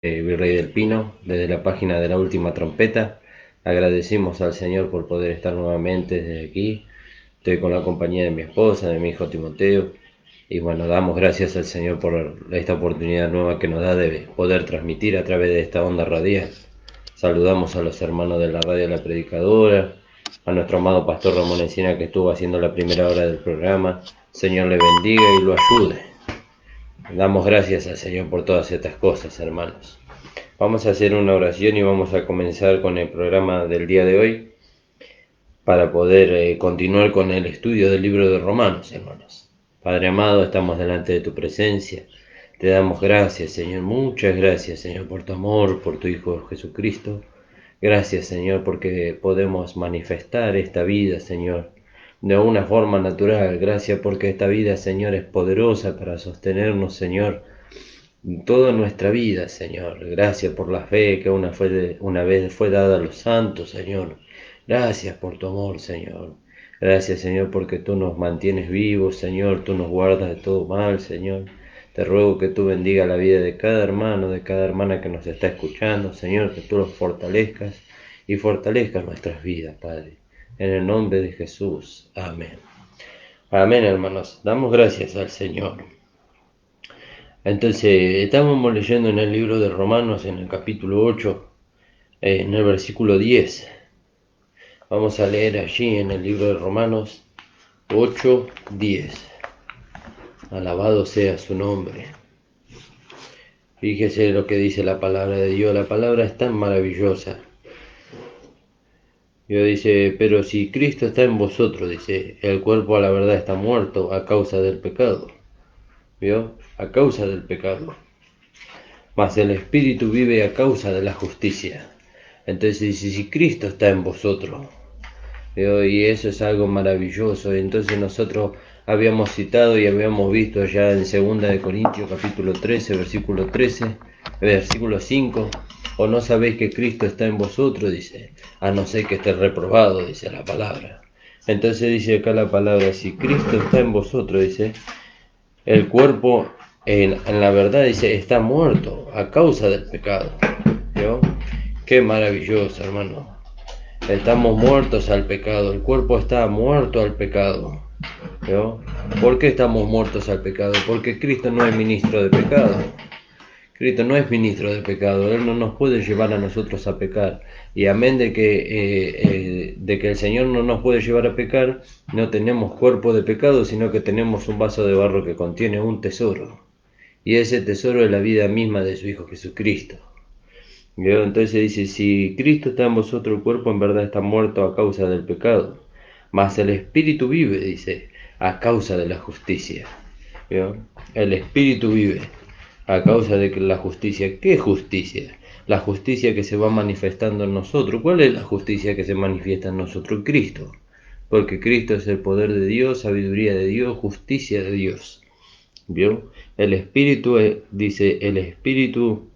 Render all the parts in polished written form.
Virrey del Pino, desde la página de la Última Trompeta. Agradecemos al Señor por poder estar nuevamente desde aquí. Estoy con la compañía de mi esposa, de mi hijo Timoteo. Y bueno, damos gracias al Señor por esta oportunidad nueva que nos da de poder transmitir a través de esta onda radial. Saludamos a los hermanos de la radio La Predicadora, a nuestro amado pastor Ramón Encina que estuvo haciendo la primera hora del programa. Señor le bendiga y lo ayude. Damos gracias al Señor por todas estas cosas, hermanos. Vamos a hacer una oración y vamos a comenzar con el programa del día de hoy para poder continuar con el estudio del libro de Romanos, hermanos. Padre amado, estamos delante de tu presencia. Te damos gracias, Señor. Muchas gracias, Señor, por tu amor, por tu Hijo Jesucristo. Gracias, Señor, porque podemos manifestar esta vida, Señor, de una forma natural. Gracias porque esta vida, Señor, es poderosa para sostenernos, Señor, toda nuestra vida, Señor. Gracias por la fe que una vez fue dada a los santos, Señor. Gracias por tu amor, Señor. Gracias, Señor, porque tú nos mantienes vivos, Señor. Tú nos guardas de todo mal, Señor. Te ruego que tú bendiga la vida de cada hermano, de cada hermana que nos está escuchando, Señor, que tú los fortalezcas y fortalezcas nuestras vidas, Padre. En el nombre de Jesús. Amén. Amén, hermanos. Damos gracias al Señor. Entonces, estábamos leyendo en el libro de Romanos, en el capítulo 8, en el versículo 10. Vamos a leer allí en el libro de Romanos 8, 10. Alabado sea su nombre. Fíjese lo que dice la palabra de Dios. La palabra es tan maravillosa. Dios dice, pero si Cristo está en vosotros, dice, el cuerpo a la verdad está muerto a causa del pecado. ¿Vio? A causa del pecado. Mas el Espíritu vive a causa de la justicia. Entonces dice, si Cristo está en vosotros, y eso es algo maravilloso. Entonces nosotros habíamos citado y habíamos visto ya en 2 Corintios capítulo 13, versículo 5, o no sabéis que Cristo está en vosotros, dice, a no ser que esté reprobado, dice la palabra. Entonces dice acá la palabra, si Cristo está en vosotros, dice, el cuerpo en la verdad, dice, está muerto a causa del pecado. ¿Vio? Qué maravilloso, hermano. Estamos muertos al pecado, el cuerpo está muerto al pecado. ¿Vio? ¿Por qué estamos muertos al pecado? Porque Cristo no es ministro de pecado. Cristo no es ministro de pecado, Él no nos puede llevar a nosotros a pecar. Y amén de que el Señor no nos puede llevar a pecar, no tenemos cuerpo de pecado, sino que tenemos un vaso de barro que contiene un tesoro. Y ese tesoro es la vida misma de su Hijo Jesucristo. ¿Vio? Entonces dice, si Cristo está en vosotros, el cuerpo en verdad está muerto a causa del pecado, mas el Espíritu vive, dice, a causa de la justicia. ¿Vio? El Espíritu vive a causa de la justicia. ¿Qué justicia? La justicia que se va manifestando en nosotros. ¿Cuál es la justicia que se manifiesta en nosotros? Cristo. Porque Cristo es el poder de Dios, sabiduría de Dios, justicia de Dios. ¿Vio? El Espíritu, dice, el Espíritu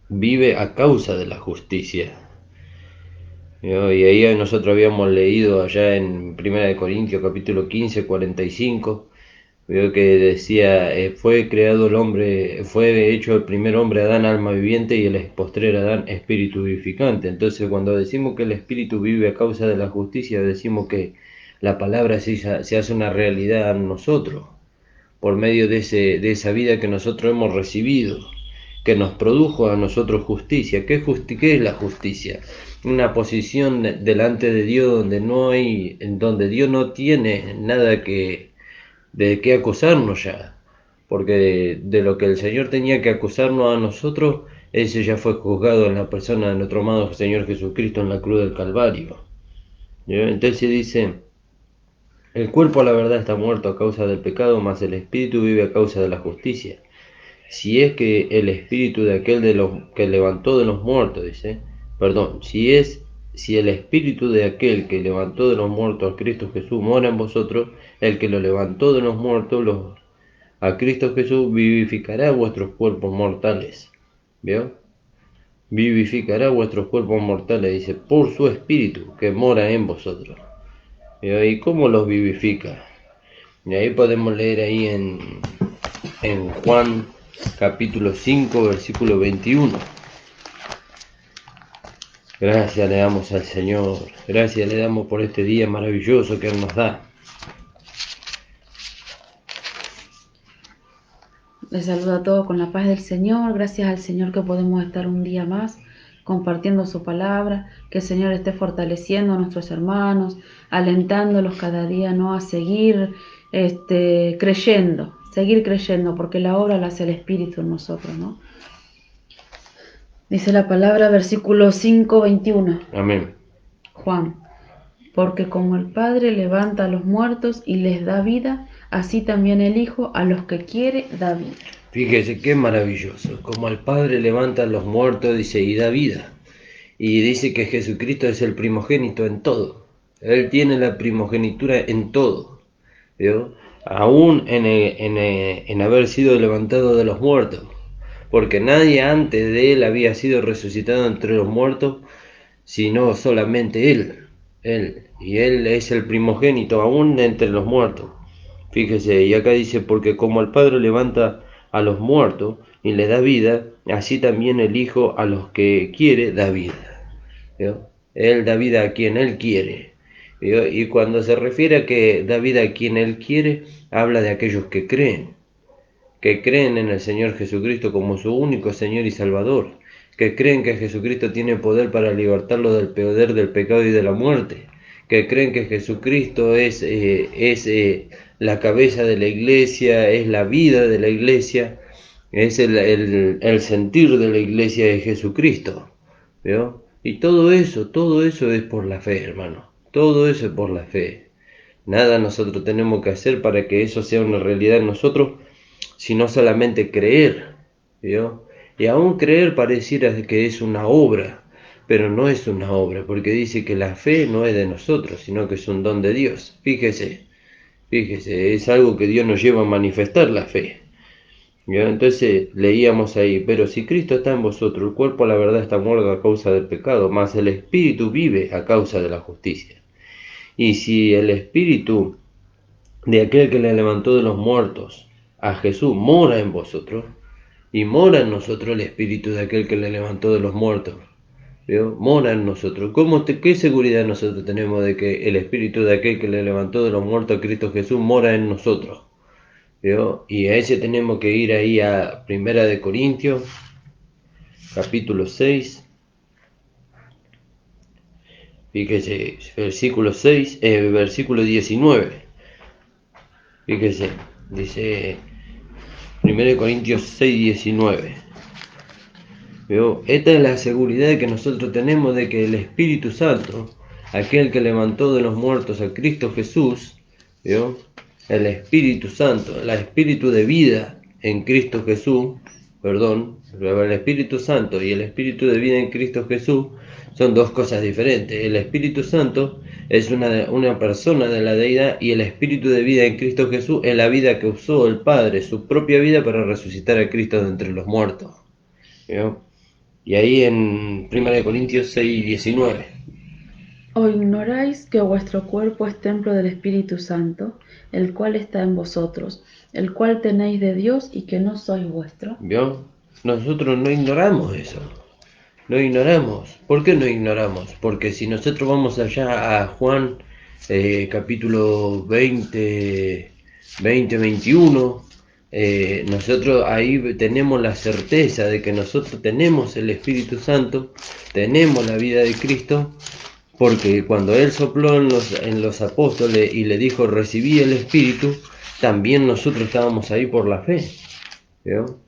vive a causa de la justicia. ¿Vio? Y ahí nosotros habíamos leído allá en 1 Corintios capítulo 15, 45. Veo que decía, fue creado el hombre, fue hecho el primer hombre Adán alma viviente y el postrer Adán espíritu vivificante. Entonces cuando decimos que el espíritu vive a causa de la justicia, decimos que la palabra se hace una realidad en nosotros, por medio de esa vida que nosotros hemos recibido, que nos produjo a nosotros justicia. ¿Qué es la justicia? Una posición delante de Dios donde Dios no tiene nada de qué acusarnos ya, porque de lo que el Señor tenía que acusarnos a nosotros, ese ya fue juzgado en la persona de nuestro amado Señor Jesucristo en la cruz del Calvario. Entonces dice, el cuerpo a la verdad está muerto a causa del pecado, mas el espíritu vive a causa de la justicia. Si es que el espíritu de aquel que levantó de los muertos, dice, perdón, si el espíritu de aquel que levantó de los muertos a Cristo Jesús mora en vosotros, el que lo levantó de los muertos a Cristo Jesús vivificará vuestros cuerpos mortales. ¿Vio? Vivificará vuestros cuerpos mortales, dice, por su espíritu que mora en vosotros. ¿Vio? ¿Y cómo los vivifica? Y ahí podemos leer ahí en Juan capítulo 5, versículo 21. Gracias le damos al Señor, gracias le damos por este día maravilloso que Él nos da. Les saludo a todos con la paz del Señor. Gracias al Señor que podemos estar un día más compartiendo su palabra, que el Señor esté fortaleciendo a nuestros hermanos, alentándolos cada día, ¿no?, a seguir seguir creyendo, porque la obra la hace el Espíritu en nosotros, ¿no? Dice la palabra, versículo 5, 21. Amén. Juan, porque como el Padre levanta a los muertos y les da vida, así también el Hijo a los que quiere da vida. Fíjese qué maravilloso, como el Padre levanta a los muertos, dice, y da vida. Y dice que Jesucristo es el primogénito en todo. Él tiene la primogenitura en todo, ¿vio? Aún en haber sido levantado de los muertos, porque nadie antes de Él había sido resucitado entre los muertos, sino solamente Él. Y Él es el primogénito aún entre los muertos. Fíjese, y acá dice, porque como el Padre levanta a los muertos y le da vida, así también el Hijo a los que quiere da vida. ¿Vio? Él da vida a quien Él quiere. ¿Vio? Y cuando se refiere a que da vida a quien Él quiere, habla de aquellos que creen en el Señor Jesucristo como su único Señor y Salvador, que creen que Jesucristo tiene poder para libertarlos del poder del pecado y de la muerte, que creen que Jesucristo es la cabeza de la iglesia, es la vida de la iglesia, es el sentir de la iglesia de Jesucristo, ¿vio? Y todo eso es por la fe, hermano, todo eso es por la fe. Nada nosotros tenemos que hacer para que eso sea una realidad en nosotros, sino solamente creer, ¿vio? Y aún creer pareciera que es una obra, pero no es una obra, porque dice que la fe no es de nosotros, sino que es un don de Dios. Fíjese, es algo que Dios nos lleva a manifestar la fe. ¿Vio? Entonces leíamos ahí, pero si Cristo está en vosotros, el cuerpo la verdad está muerto a causa del pecado, mas el Espíritu vive a causa de la justicia. Y si el Espíritu de aquel que le levantó de los muertos a Jesús mora en vosotros, y mora en nosotros el Espíritu de aquel que le levantó de los muertos, ¿vio? Mora en nosotros. ¿Qué seguridad nosotros tenemos de que el Espíritu de aquel que le levantó de los muertos a Cristo Jesús mora en nosotros? ¿Vio? Y a ese tenemos que ir ahí a Primera de Corintios, capítulo 6, fíjese, versículo 6, versículo 19, fíjese, dice 1 Corintios 6, 19. ¿Vio? Esta es la seguridad que nosotros tenemos de que el Espíritu Santo, aquel que levantó de los muertos a Cristo Jesús, ¿vio? El Espíritu Santo, el Espíritu de vida en Cristo Jesús, el Espíritu Santo y el Espíritu de vida en Cristo Jesús son dos cosas diferentes. El Espíritu Santo es una persona de la deidad, y el Espíritu de vida en Cristo Jesús es la vida que usó el Padre, su propia vida, para resucitar a Cristo de entre los muertos, ¿vio? Y ahí en 1 Corintios 6, 19. ¿O ignoráis que vuestro cuerpo es templo del Espíritu Santo, el cual está en vosotros, el cual tenéis de Dios y que no sois vuestro? ¿Vio? Nosotros no ignoramos eso. No ignoramos. ¿Por qué no ignoramos? Porque si nosotros vamos allá a Juan capítulo 20, 21, nosotros ahí tenemos la certeza de que nosotros tenemos el Espíritu Santo, tenemos la vida de Cristo, porque cuando Él sopló en los apóstoles y le dijo recibí el Espíritu, también nosotros estábamos ahí por la fe, ¿vio?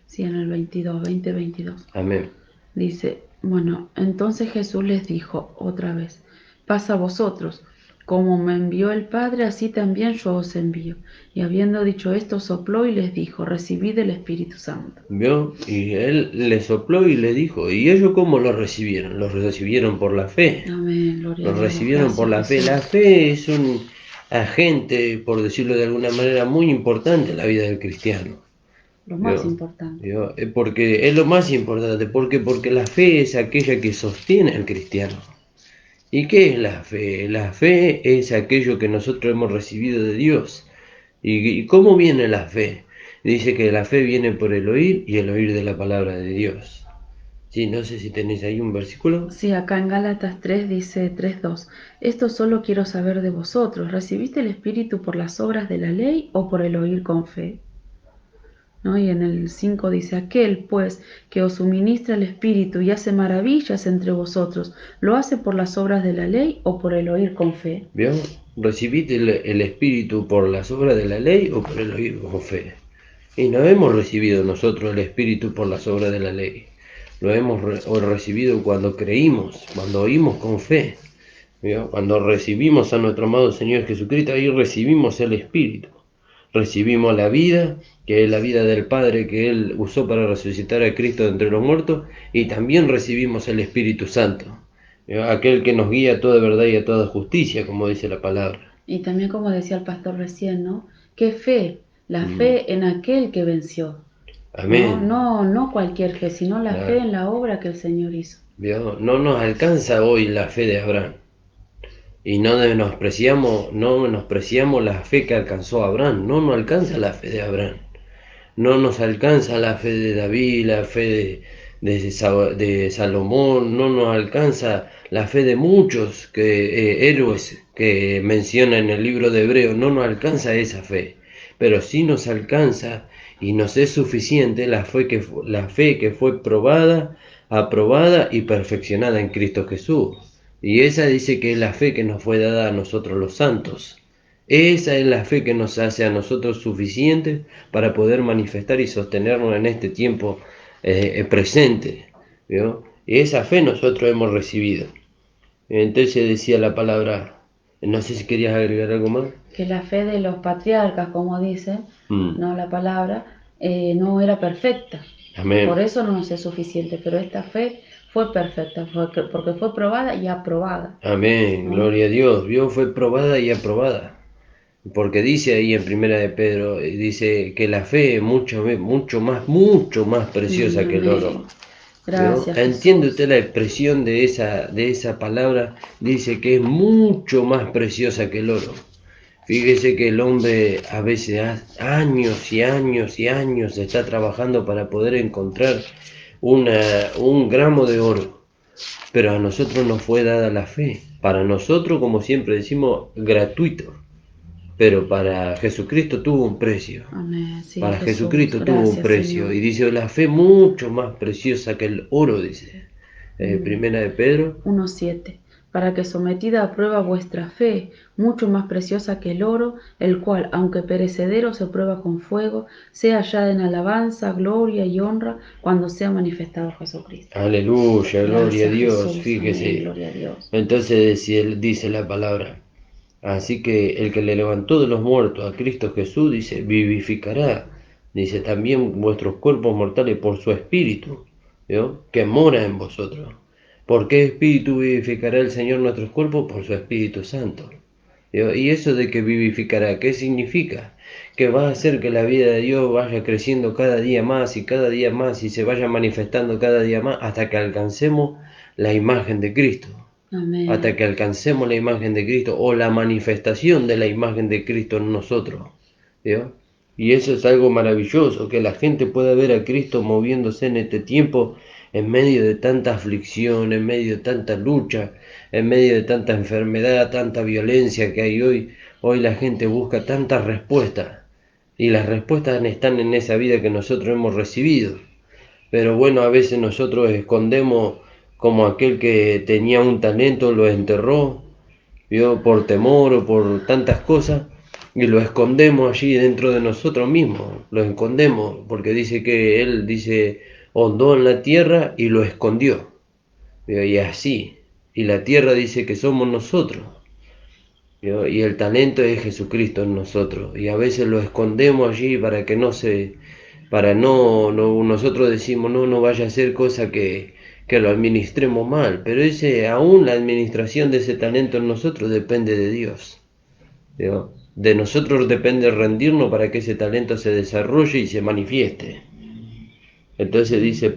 Sí, en el 22. Amén. Dice, bueno, entonces Jesús les dijo otra vez, pasa a vosotros, como me envió el Padre, así también yo os envío. Y habiendo dicho esto, sopló y les dijo, recibid el Espíritu Santo. ¿Vio? Y Él le sopló y le dijo, ¿y ellos cómo lo recibieron? Lo recibieron por la fe. Amén, gloria a Lo Dios. recibieron por la fe. Jesús. La fe es un agente, por decirlo de alguna manera, muy importante en la vida del cristiano. Lo más ¿Vio? importante. ¿Vio? Porque es lo más importante. ¿Por qué? Porque la fe es aquella que sostiene al cristiano. ¿Y qué es la fe? La fe es aquello que nosotros hemos recibido de Dios. ¿Y cómo viene la fe? Dice que la fe viene por el oír y el oír de la palabra de Dios. Sí, no sé si tenéis ahí un versículo. Sí, acá en Gálatas 3 dice 3:2. Esto solo quiero saber de vosotros. ¿Recibiste el Espíritu por las obras de la ley o por el oír con fe? ¿No? Y en el 5 dice, aquel pues que os suministra el Espíritu y hace maravillas entre vosotros, ¿lo hace por las obras de la ley o por el oír con fe? ¿Vio? ¿Recibiste el Espíritu por las obras de la ley o por el oír con fe? Y no hemos recibido nosotros el Espíritu por las obras de la ley. Lo hemos recibido cuando creímos, cuando oímos con fe. ¿Vio? Cuando recibimos a nuestro amado Señor Jesucristo, ahí recibimos el Espíritu. Recibimos la vida, que es la vida del Padre que Él usó para resucitar a Cristo de entre los muertos, y también recibimos el Espíritu Santo, aquel que nos guía a toda verdad y a toda justicia, como dice la palabra. Y también como decía el pastor recién, ¿no? ¿Qué fe? La Mm. fe en aquel que venció. No, Amén. no, no cualquier fe, sino la fe Claro. en la obra que el Señor hizo. ¿Vio? No nos alcanza hoy la fe de Abraham. Y no menospreciamos la fe que alcanzó Abraham. No nos alcanza la fe de Abraham. No nos alcanza la fe de David, la fe de Salomón, no nos alcanza la fe de muchos héroes que menciona en el libro de Hebreos, no nos alcanza esa fe, pero sí nos alcanza y nos es suficiente la fe que fue probada, aprobada y perfeccionada en Cristo Jesús. Y esa dice que es la fe que nos fue dada a nosotros los santos. Esa es la fe que nos hace a nosotros suficiente para poder manifestar y sostenernos en este tiempo presente. ¿Vio? Y esa fe nosotros hemos recibido. Entonces decía la palabra, no sé si querías agregar algo más. Que la fe de los patriarcas, como dice, Mm. no la palabra, no era perfecta. Amén. Por eso no nos es suficiente, pero esta fe fue perfecta, porque fue probada y aprobada. Amén. ¿No? Gloria a Dios. Vio, fue probada y aprobada. Porque dice ahí en Primera de Pedro, dice que la fe es mucho más preciosa que el oro. Amén. Gracias, ¿Entiende Jesús. usted la expresión de esa palabra? Dice que es mucho más preciosa que el oro. Fíjese que el hombre a veces años y años y años está trabajando para poder encontrar un gramo de oro. Pero a nosotros nos fue dada la fe. Para nosotros, como siempre decimos, gratuito. Pero para Jesucristo tuvo un precio. Amén. Sí, Para Jesús. Jesucristo tuvo un Gracias, precio. Señor. Y dice, la fe mucho más preciosa que el oro, dice. Primera de Pedro. 1:7. Para que sometida a prueba vuestra fe, mucho más preciosa que el oro, el cual, aunque perecedero se prueba con fuego, sea hallada en alabanza, gloria y honra cuando sea manifestado Jesucristo. Aleluya, gloria a Gracias, Dios, Jesús. Amén. fíjese. Gloria a Dios. Entonces dice la palabra. Así que el que le levantó de los muertos a Cristo Jesús, dice, vivificará. Dice también vuestros cuerpos mortales por su espíritu, ¿vio? Que mora en vosotros. ¿Por qué espíritu vivificará el Señor nuestros cuerpos? Por su Espíritu Santo. ¿Vio? Y eso de que vivificará, ¿qué significa? Que va a hacer que la vida de Dios vaya creciendo cada día más y cada día más y se vaya manifestando cada día más hasta que alcancemos la imagen de Cristo. Amén. Hasta que alcancemos la imagen de Cristo o la manifestación de la imagen de Cristo en nosotros. ¿Vio? Y eso es algo maravilloso, que la gente pueda ver a Cristo moviéndose en este tiempo en medio de tanta aflicción, en medio de tanta lucha, en medio de tanta enfermedad, tanta violencia que hay hoy. Hoy la gente busca tantas respuestas y las respuestas están en esa vida que nosotros hemos recibido. Pero bueno, a veces nosotros escondemos como aquel que tenía un talento, lo enterró, ¿vio? Por temor o por tantas cosas, y lo escondemos allí dentro de nosotros mismos, lo escondemos, porque dice que él, dice, hondó en la tierra y lo escondió, ¿vio? Y así, y la tierra dice que somos nosotros, ¿vio? Y el talento es Jesucristo en nosotros, y a veces lo escondemos allí para que nosotros decimos, no vaya a ser cosa que lo administremos mal, pero aún la administración de ese talento en nosotros depende de Dios. ¿Vio? De nosotros depende rendirnos para que ese talento se desarrolle y se manifieste. Entonces dice,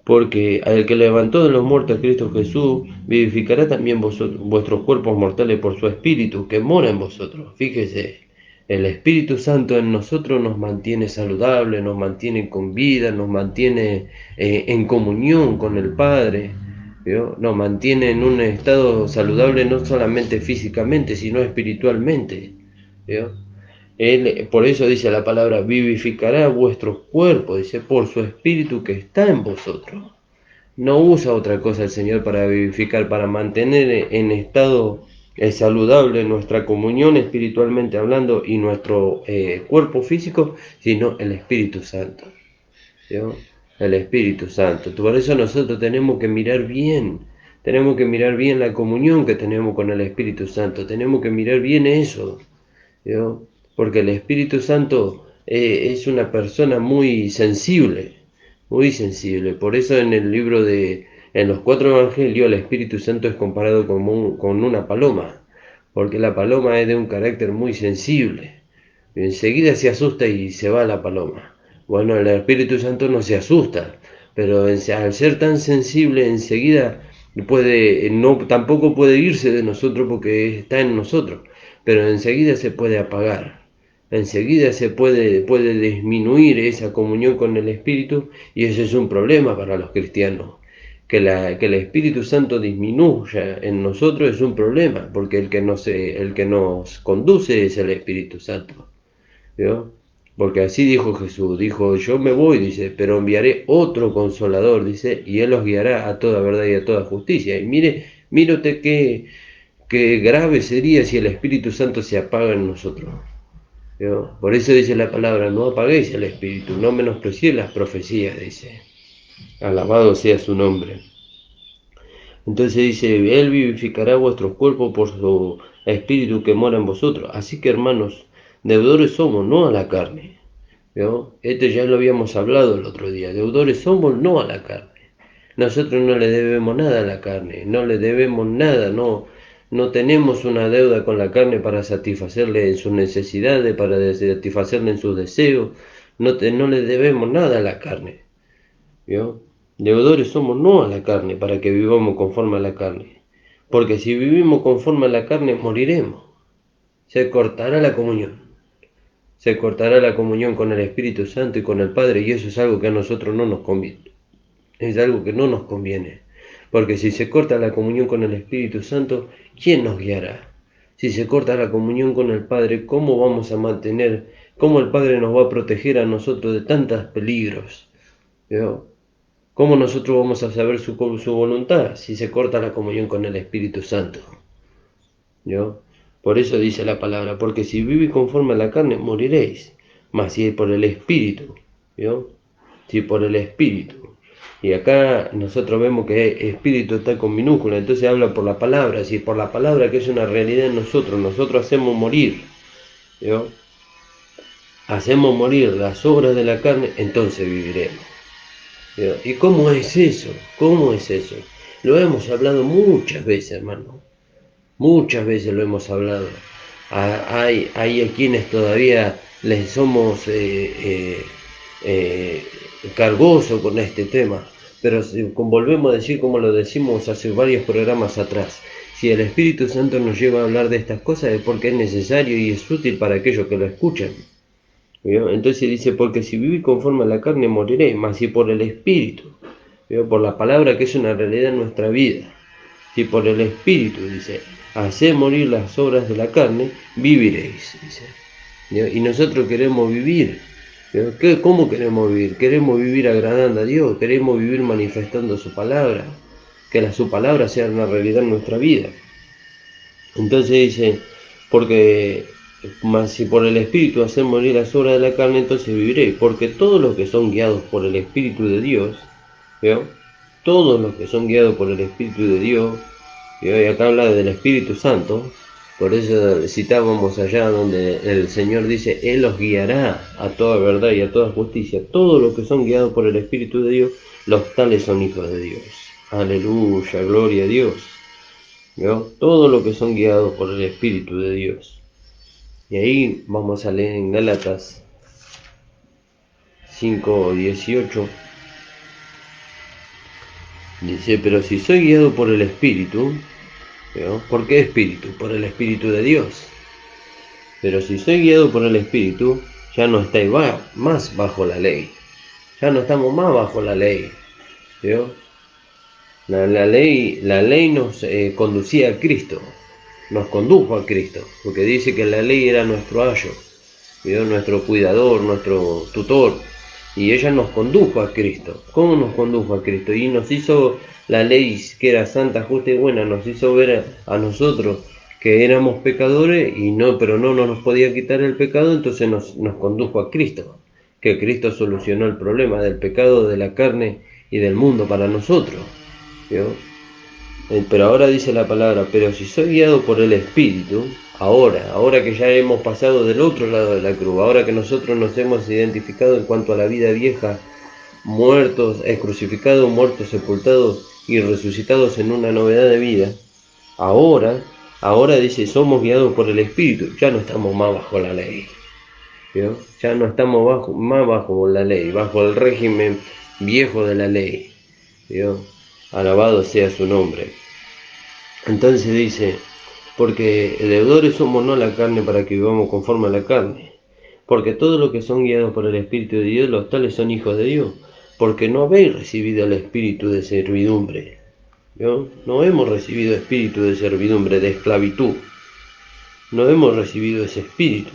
Porque al que levantó de los muertos a Cristo Jesús, vivificará también vuestros cuerpos mortales por su Espíritu, que mora en vosotros. Fíjese, el Espíritu Santo en nosotros nos mantiene saludables, nos mantiene con vida, nos mantiene en comunión con el Padre, ¿vio? Nos mantiene en un estado saludable no solamente físicamente, sino espiritualmente, ¿vio? Él, por eso dice la palabra, vivificará vuestros cuerpos, dice, por su Espíritu que está en vosotros. No usa otra cosa el Señor para vivificar, para mantener en estado saludable nuestra comunión espiritualmente hablando y nuestro cuerpo físico, sino el Espíritu Santo, ¿sí? El Espíritu Santo. Por eso nosotros tenemos que mirar bien la comunión que tenemos con el Espíritu Santo, tenemos que mirar bien eso, ¿sí? Porque el Espíritu Santo es una persona muy sensible, muy sensible. Por eso en los 4 evangelios, el Espíritu Santo es comparado con una paloma, porque la paloma es de un carácter muy sensible. Enseguida se asusta y se va la paloma. Bueno, el Espíritu Santo no se asusta, pero al ser tan sensible, enseguida tampoco puede irse de nosotros porque está en nosotros, pero enseguida se puede apagar. Enseguida se puede disminuir esa comunión con el Espíritu, y eso es un problema para los cristianos. Que el Espíritu Santo disminuya en nosotros es un problema, porque el que nos conduce es el Espíritu Santo, ¿vio? Porque así dijo Jesús, dijo, yo me voy, dice, pero enviaré otro consolador, dice, y él los guiará a toda verdad y a toda justicia. Y mire usted qué grave sería si el Espíritu Santo se apaga en nosotros, ¿vio? Por eso dice la palabra, no apaguéis el Espíritu, no menospreciéis las profecías, dice. Alabado sea su nombre. Entonces dice, él vivificará vuestros cuerpos por su Espíritu que mora en vosotros. Así que, hermanos, deudores somos, no a la carne, ¿vio? Ya lo habíamos hablado el otro día. Deudores somos, no a la carne. Nosotros no le debemos nada a la carne, no le debemos nada, no tenemos una deuda con la carne para satisfacerle en sus necesidades, para satisfacerle en sus deseos. No le debemos nada a la carne, ¿vio? Deudores somos no a la carne para que vivamos conforme a la carne. Porque si vivimos conforme a la carne, moriremos. Se cortará la comunión. Se cortará la comunión con el Espíritu Santo y con el Padre, y eso es algo que a nosotros no nos conviene. Es algo que no nos conviene. Porque si se corta la comunión con el Espíritu Santo, ¿quién nos guiará? Si se corta la comunión con el Padre, ¿cómo vamos a cómo el Padre nos va a proteger a nosotros de tantos peligros? ¿Vio? ¿Cómo nosotros vamos a saber su voluntad si se corta la comunión con el Espíritu Santo? ¿Yo? Por eso dice la palabra, porque si vivís conforme a la carne, moriréis. Mas si es por el Espíritu, ¿yo? Si por el Espíritu. Y acá nosotros vemos que Espíritu está con minúscula, entonces habla por la palabra. Si por la palabra que es una realidad en nosotros hacemos morir, ¿yo? Hacemos morir las obras de la carne, entonces viviremos. ¿Y cómo es eso? ¿Cómo es eso? Lo hemos hablado muchas veces, hermano. Muchas veces lo hemos hablado. Hay a quienes todavía les somos cargosos con este tema. Pero si volvemos a decir como lo decimos hace varios programas atrás. Si el Espíritu Santo nos lleva a hablar de estas cosas es porque es necesario y es útil para aquellos que lo escuchan. ¿Vio? Entonces dice, porque si vivís conforme a la carne moriréis, mas si por el Espíritu, ¿vio? Por la palabra que es una realidad en nuestra vida, si por el Espíritu, dice, hacé morir las obras de la carne, viviréis, dice. ¿Vio? Y nosotros queremos vivir. ¿Vio? ¿Cómo queremos vivir? Queremos vivir agradando a Dios, queremos vivir manifestando su palabra, que su palabra sea una realidad en nuestra vida. Entonces dice, porque mas si por el Espíritu hacen morir las obras de la carne, entonces viviréis. Porque todos los que son guiados por el Espíritu de Dios, ¿vio? Todos los que son guiados por el Espíritu de Dios, ¿vio? Y acá habla del Espíritu Santo, por eso citábamos allá donde el Señor dice, Él los guiará a toda verdad y a toda justicia. Todos los que son guiados por el Espíritu de Dios, los tales son hijos de Dios. Aleluya, gloria a Dios. ¿Vio? Todo lo que son guiados por el Espíritu de Dios. Y ahí vamos a leer en Gálatas 5:18. Dice, pero si soy guiado por el Espíritu, ¿no? ¿Por qué Espíritu? Por el Espíritu de Dios. Pero si soy guiado por el Espíritu, ya no estáis más bajo la ley. Ya no estamos más bajo la ley. ¿Vio? La ley nos conducía a Cristo, nos condujo a Cristo, porque dice que la ley era nuestro ayo, ¿vio? Nuestro cuidador, nuestro tutor, y ella nos condujo a Cristo. ¿Cómo nos condujo a Cristo? Y nos hizo la ley que era santa, justa y buena, nos hizo ver a nosotros que éramos pecadores, pero no nos podía quitar el pecado, entonces nos condujo a Cristo, que Cristo solucionó el problema del pecado de la carne y del mundo para nosotros. ¿Vio? Pero ahora dice la palabra, pero si soy guiado por el Espíritu, ahora que ya hemos pasado del otro lado de la cruz, ahora que nosotros nos hemos identificado en cuanto a la vida vieja, muertos, crucificados, muertos, sepultados y resucitados en una novedad de vida, ahora dice, somos guiados por el Espíritu, ya no estamos más bajo la ley, ¿vio? Ya no estamos más bajo la ley, bajo el régimen viejo de la ley, ¿vio? Alabado sea su nombre. Entonces dice, porque deudores somos no la carne para que vivamos conforme a la carne. Porque todos los que son guiados por el Espíritu de Dios, los tales son hijos de Dios. Porque no habéis recibido el espíritu de servidumbre. ¿Vio? No hemos recibido espíritu de servidumbre, de esclavitud. No hemos recibido ese espíritu.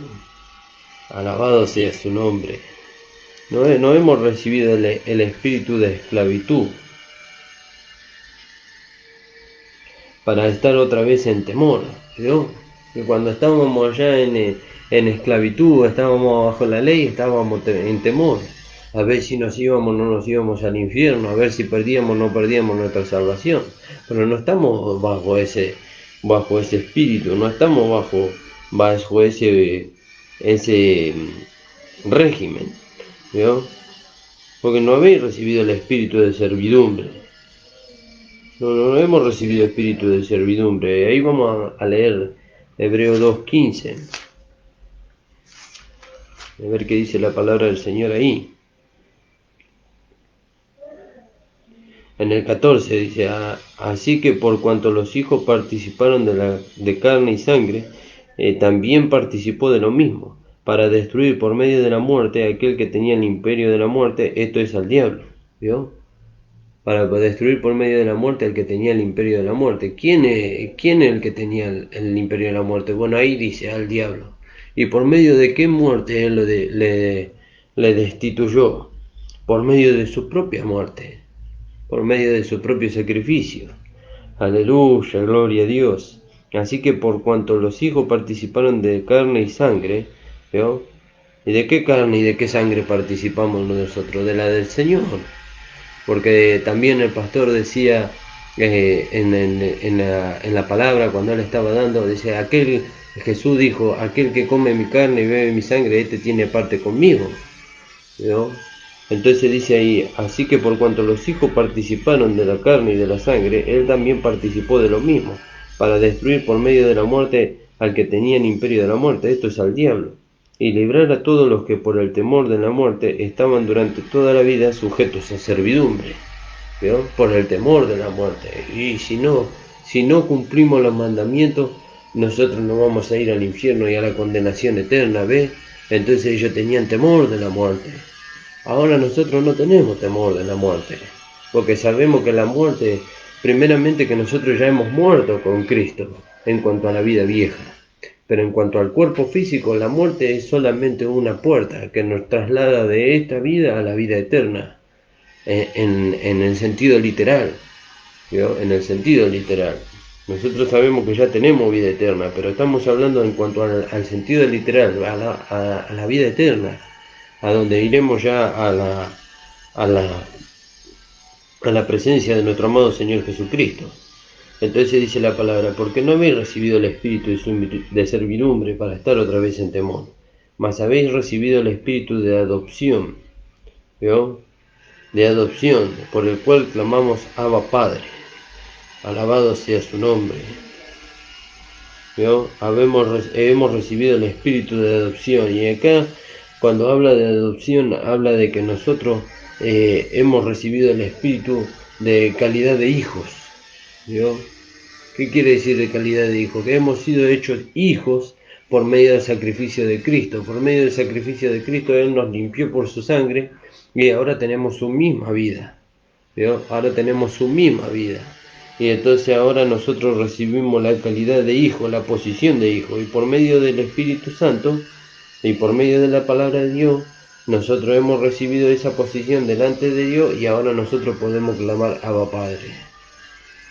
Alabado sea su nombre. No hemos recibido el espíritu de esclavitud, para estar otra vez en temor, ¿vio? Que cuando estábamos allá en esclavitud, estábamos bajo la ley, estábamos en temor, a ver si nos íbamos o no nos íbamos al infierno, a ver si perdíamos o no perdíamos nuestra salvación, pero no estamos bajo ese espíritu, no estamos bajo ese régimen, ¿vio? Porque no habéis recibido el espíritu de servidumbre. No hemos recibido espíritu de servidumbre. Ahí vamos a leer Hebreos 2:15. A ver qué dice la palabra del Señor ahí. En el 14 dice, así que por cuanto los hijos participaron de carne y sangre, también participó de lo mismo, para destruir por medio de la muerte a aquel que tenía el imperio de la muerte, esto es al diablo. ¿Vio? Para destruir por medio de la muerte al que tenía el imperio de la muerte. ¿Quién es el que tenía el imperio de la muerte? Bueno, ahí dice, al diablo. ¿Y por medio de qué muerte él le destituyó? Por medio de su propia muerte, por medio de su propio sacrificio. Aleluya, gloria a Dios. Así que por cuanto los hijos participaron de carne y sangre, ¿vio? ¿Y de qué carne y de qué sangre participamos nosotros? De la del Señor. Porque también el pastor decía en la palabra, cuando él estaba dando, decía, Jesús dijo, aquel que come mi carne y bebe mi sangre, este tiene parte conmigo, ¿no? Entonces dice ahí, así que por cuanto los hijos participaron de la carne y de la sangre, él también participó de lo mismo, para destruir por medio de la muerte al que tenía el imperio de la muerte, esto es al diablo, y librar a todos los que por el temor de la muerte estaban durante toda la vida sujetos a servidumbre, ¿vio? Por el temor de la muerte. Y si no cumplimos los mandamientos, nosotros nos vamos a ir al infierno y a la condenación eterna, ¿ves? Entonces ellos tenían temor de la muerte. Ahora nosotros no tenemos temor de la muerte, porque sabemos que la muerte, primeramente que nosotros ya hemos muerto con Cristo en cuanto a la vida vieja. Pero en cuanto al cuerpo físico, la muerte es solamente una puerta que nos traslada de esta vida a la vida eterna, en el sentido literal, ¿vio? En el sentido literal. Nosotros sabemos que ya tenemos vida eterna, pero estamos hablando en cuanto al sentido literal, a la vida eterna, a donde iremos ya a la presencia de nuestro amado Señor Jesucristo. Entonces dice la palabra, porque no habéis recibido el espíritu de servidumbre para estar otra vez en temor, mas habéis recibido el espíritu de adopción, ¿vio? De adopción, por el cual clamamos Abba Padre. Alabado sea su nombre. ¿Vio? Hemos recibido el espíritu de adopción, y acá cuando habla de adopción habla de que nosotros hemos recibido el espíritu de calidad de hijos. ¿Vio? ¿Qué quiere decir de calidad de hijos? Que hemos sido hechos hijos por medio del sacrificio de Cristo. Por medio del sacrificio de Cristo Él nos limpió por su sangre y ahora tenemos su misma vida. ¿Vio? Ahora tenemos su misma vida. Y entonces ahora nosotros recibimos la calidad de hijo, la posición de hijo. Y por medio del Espíritu Santo y por medio de la palabra de Dios, nosotros hemos recibido esa posición delante de Dios y ahora nosotros podemos clamar Abba Padre.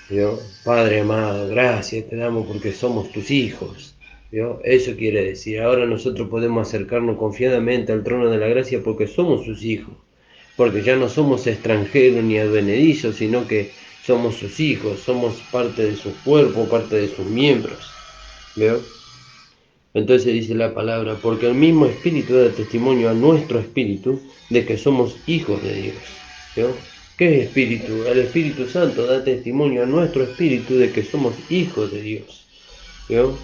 ¿Vio? Padre amado, gracias te damos porque somos tus hijos. ¿Vio? Eso quiere decir, ahora nosotros podemos acercarnos confiadamente al trono de la gracia porque somos sus hijos. Porque ya no somos extranjeros ni advenedizos, sino que somos sus hijos, somos parte de su cuerpo, parte de sus miembros. ¿Veo? Entonces dice la palabra, porque el mismo Espíritu da testimonio a nuestro espíritu de que somos hijos de Dios. ¿Veo? ¿Qué es Espíritu? El Espíritu Santo da testimonio a nuestro espíritu de que somos hijos de Dios. ¿Veo?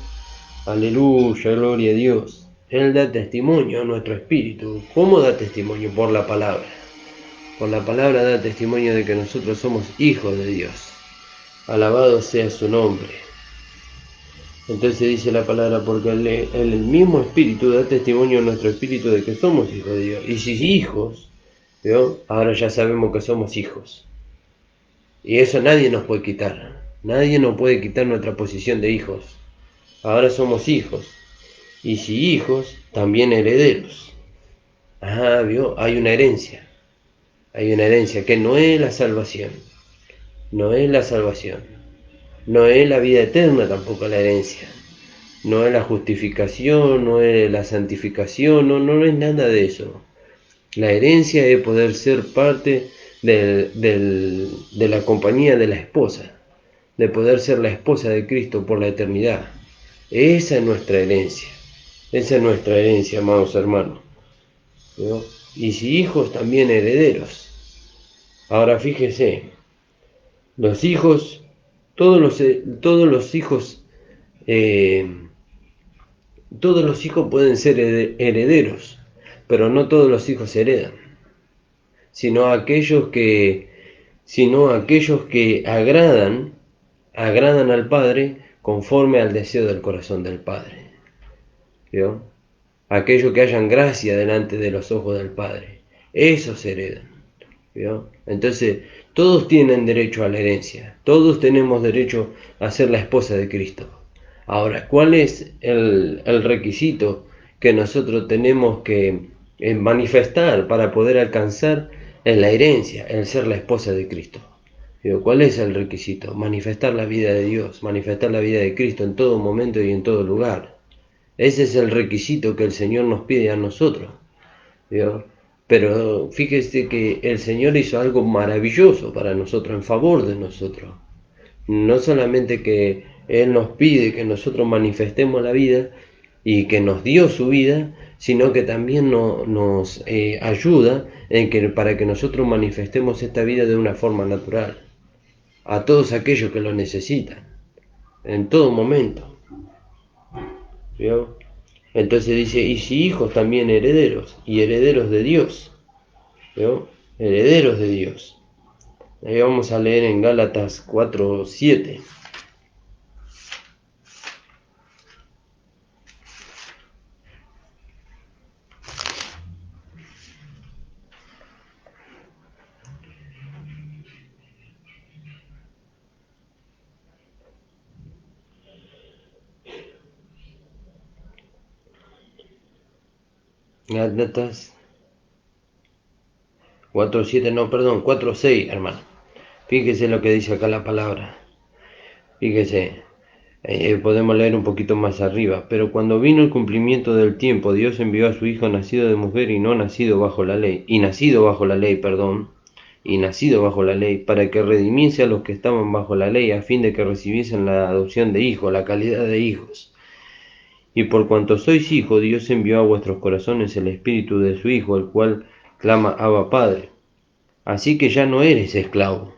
Aleluya, gloria a Dios. Él da testimonio a nuestro espíritu. ¿Cómo da testimonio? Por la palabra. Por la palabra da testimonio de que nosotros somos hijos de Dios. Alabado sea su nombre. Entonces dice la palabra, porque el mismo Espíritu da testimonio a nuestro espíritu de que somos hijos de Dios. Y si hijos, ¿vio? Ahora ya sabemos que somos hijos. Y eso nadie nos puede quitar. Nadie nos puede quitar nuestra posición de hijos. Ahora somos hijos. Y si hijos, también herederos. Ah, ¿vio? Hay una herencia. Hay una herencia que no es la salvación. No es la salvación. No es la vida eterna tampoco la herencia. No es la justificación, no es la santificación, no es nada de eso. La herencia es poder ser parte de la compañía de la esposa, de poder ser la esposa de Cristo por la eternidad. Esa es nuestra herencia. Esa es nuestra herencia, amados hermanos. ¿No? Y si hijos, también herederos. Ahora fíjese, los hijos, todos los hijos, todos los hijos pueden ser herederos, pero no todos los hijos heredan, sino aquellos que agradan al Padre conforme al deseo del corazón del Padre. ¿Vio? Aquellos que hayan gracia delante de los ojos del Padre, esos heredan. ¿Vio? Entonces, todos tienen derecho a la herencia, todos tenemos derecho a ser la esposa de Cristo. Ahora, ¿cuál es el requisito que nosotros tenemos que manifestar para poder alcanzar la herencia, el ser la esposa de Cristo? ¿Vio? ¿Cuál es el requisito? Manifestar la vida de Dios, manifestar la vida de Cristo en todo momento y en todo lugar. Ese es el requisito que el Señor nos pide a nosotros. ¿Vio? Pero fíjese que el Señor hizo algo maravilloso para nosotros, en favor de nosotros. No solamente que Él nos pide que nosotros manifestemos la vida y que nos dio su vida, sino que también nos ayuda para que nosotros manifestemos esta vida de una forma natural a todos aquellos que lo necesitan, en todo momento. ¿Vio? Entonces dice, y si hijos, también herederos, y herederos de Dios. ¿Vio? Herederos de Dios. Ahí vamos a leer en Gálatas 4:7. Gálatas 4:7, no, perdón, 4:6, hermano. Fíjese lo que dice acá la palabra. Fíjese, podemos leer un poquito más arriba. Pero cuando vino el cumplimiento del tiempo, Dios envió a su Hijo nacido de mujer y nacido bajo la ley, para que redimiese a los que estaban bajo la ley, a fin de que recibiesen la adopción de hijos, la calidad de hijos. Y por cuanto sois hijos, Dios envió a vuestros corazones el espíritu de su Hijo, el cual clama Abba Padre. Así que ya no eres esclavo.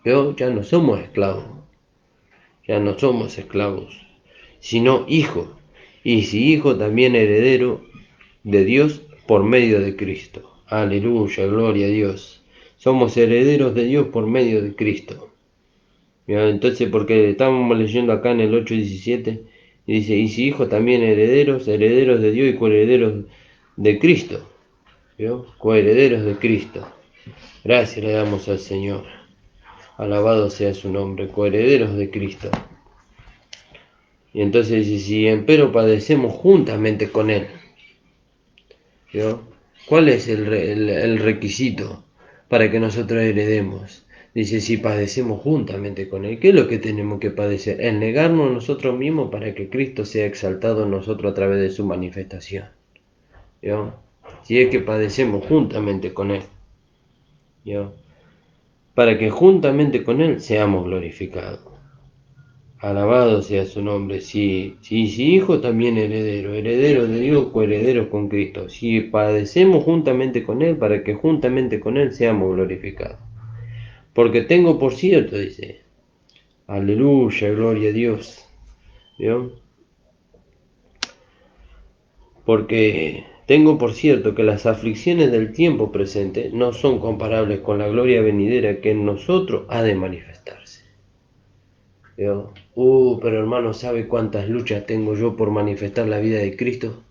Ya no somos esclavos. Ya no somos esclavos, sino hijos. Y si hijo, también heredero de Dios por medio de Cristo. Aleluya, gloria a Dios. somos herederos de Dios por medio de Cristo. ¿Vio? Entonces, porque estábamos leyendo acá en el 8:17, y dice, y si hijos también herederos, herederos de Dios y coherederos de Cristo. ¿Vio? Coherederos de Cristo. Gracias le damos al Señor. Alabado sea su nombre, coherederos de Cristo. Y entonces dice, si empero padecemos juntamente con Él. ¿Vio? ¿Cuál es el requisito para que nosotros heredemos? Dice, si padecemos juntamente con Él. ¿Qué es lo que tenemos que padecer? El negarnos a nosotros mismos para que Cristo sea exaltado en nosotros a través de su manifestación. ¿Vio? Si es que padecemos juntamente con Él. ¿Vio? Para que juntamente con Él seamos glorificados. Alabado sea su nombre. Si hijo, también heredero, heredero de Dios, coheredero con Cristo. Si padecemos juntamente con Él, para que juntamente con Él seamos glorificados. Porque tengo por cierto, dice, aleluya, gloria a Dios. ¿Vio? Porque tengo por cierto que las aflicciones del tiempo presente no son comparables con la gloria venidera que en nosotros ha de manifestarse. ¿Vio? Pero hermano, ¿sabe cuántas luchas tengo yo por manifestar la vida de Cristo?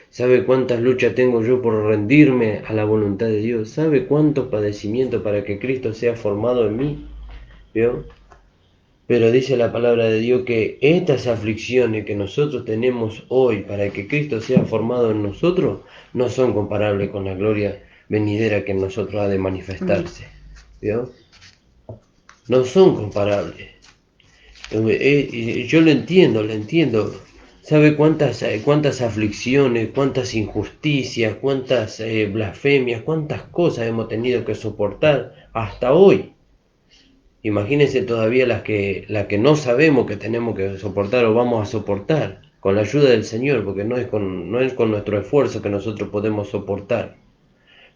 ¿Sabe cuántas luchas tengo yo por rendirme a la voluntad de Dios? ¿Sabe cuántos padecimientos para que Cristo sea formado en mí? ¿Vio? Pero dice la palabra de Dios que estas aflicciones que nosotros tenemos hoy para que Cristo sea formado en nosotros no son comparables con la gloria venidera que en nosotros ha de manifestarse. ¿Vio? No son comparables. Yo lo entiendo. ¿Sabe cuántas aflicciones, cuántas injusticias, cuántas blasfemias, cuántas cosas hemos tenido que soportar hasta hoy? Imagínense todavía las que no sabemos que tenemos que soportar o vamos a soportar con la ayuda del Señor, porque no es con nuestro esfuerzo que nosotros podemos soportar.